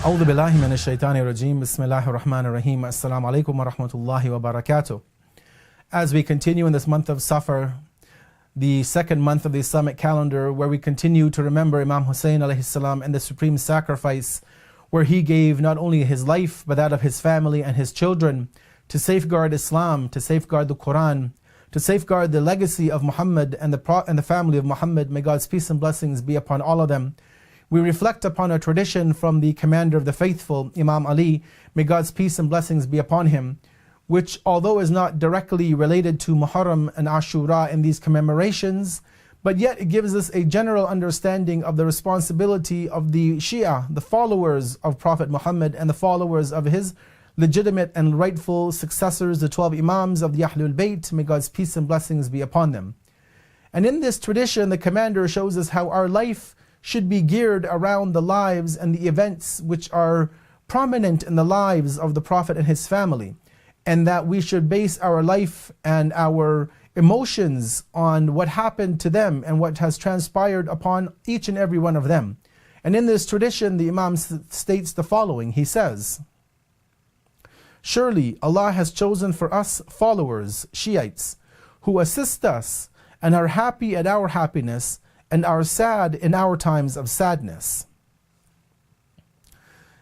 أعوذ بالله من الشيطان الرجيم. بسم الله الرحمن الرحيم. Assalamu alaikum wa rahmatullahi wa barakatuh. As we continue in this month of Safar, the second month of the Islamic calendar, where we continue to remember Imam Hussein alayhi salam and the supreme sacrifice, where he gave not only his life but that of his family and his children to safeguard Islam, to safeguard the Quran, to safeguard the legacy of Muhammad and the family of Muhammad. May God's peace and blessings be upon all of them. We reflect upon a tradition from the commander of the faithful, Imam Ali, may God's peace and blessings be upon him, which although is not directly related to Muharram and Ashura in these commemorations, but yet it gives us a general understanding of the responsibility of the Shia, the followers of Prophet Muhammad and the followers of his legitimate and rightful successors, the 12 Imams of the Ahlul Bayt, may God's peace and blessings be upon them. And in this tradition, the commander shows us how our life should be geared around the lives and the events which are prominent in the lives of the Prophet and his family, and that we should base our life and our emotions on what happened to them and what has transpired upon each and every one of them. And in this tradition, the Imam states the following. He says, "Surely Allah has chosen for us followers, Shiites, who assist us and are happy at our happiness and are sad in our times of sadness."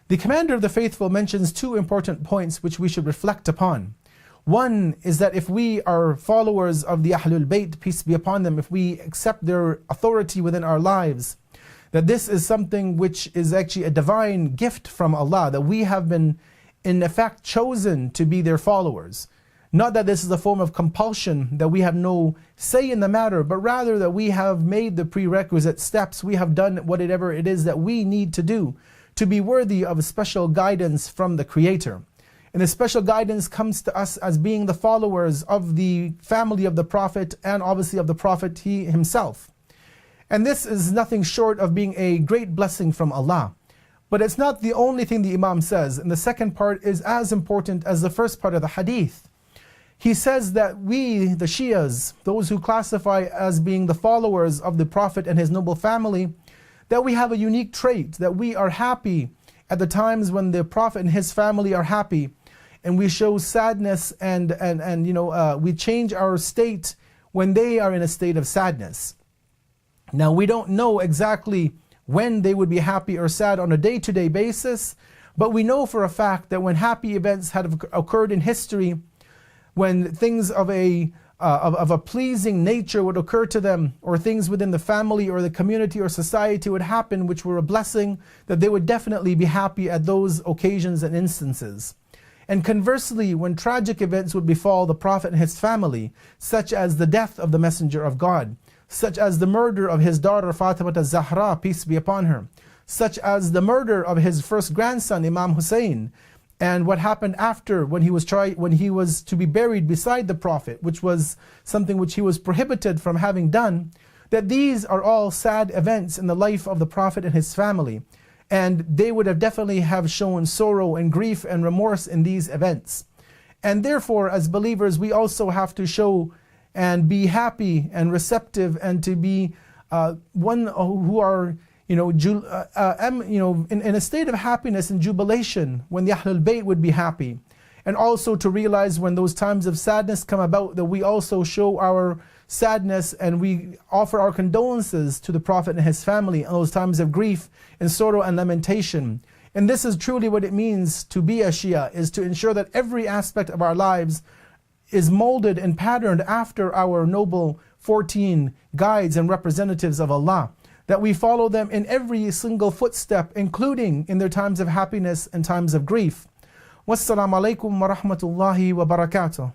The commander of the faithful mentions two important points which we should reflect upon. One is that if we are followers of the Ahlul Bayt, peace be upon them, if we accept their authority within our lives, that this is something which is actually a divine gift from Allah, that we have been in effect chosen to be their followers. Not that this is a form of compulsion, that we have no say in the matter, but rather that we have made the prerequisite steps, we have done whatever it is that we need to do to be worthy of special guidance from the Creator. And the special guidance comes to us as being the followers of the family of the Prophet and obviously of the Prophet he himself. And this is nothing short of being a great blessing from Allah. But it's not the only thing the Imam says, and the second part is as important as the first part of the hadith. He says that we, the Shias, those who classify as being the followers of the Prophet and his noble family, that we have a unique trait, that we are happy at the times when the Prophet and his family are happy, and we show sadness and we change our state when they are in a state of sadness. Now we don't know exactly when they would be happy or sad on a day-to-day basis, but we know for a fact that when happy events have occurred in history, when things of a pleasing nature would occur to them, or things within the family or the community or society would happen which were a blessing, that they would definitely be happy at those occasions and instances. And conversely, when tragic events would befall the Prophet and his family, such as the death of the Messenger of God, such as the murder of his daughter Fatima az-Zahra, peace be upon her, such as the murder of his first grandson Imam Hussein, and what happened after when he was to be buried beside the Prophet, which was something which he was prohibited from having done, that these are all sad events in the life of the Prophet and his family, and they would have definitely have shown sorrow and grief and remorse in these events. And therefore, as believers, we also have to show and be happy and receptive and to be one who are in a state of happiness and jubilation when the Ahlul Bayt would be happy. And also to realize when those times of sadness come about, that we also show our sadness and we offer our condolences to the Prophet and his family in those times of grief and sorrow and lamentation. And this is truly what it means to be a Shia, is to ensure that every aspect of our lives is molded and patterned after our noble 14 guides and representatives of Allah, that we follow them in every single footstep, including in their times of happiness and times of grief. Wassalamu alaikum wa rahmatullahi wa barakatuh.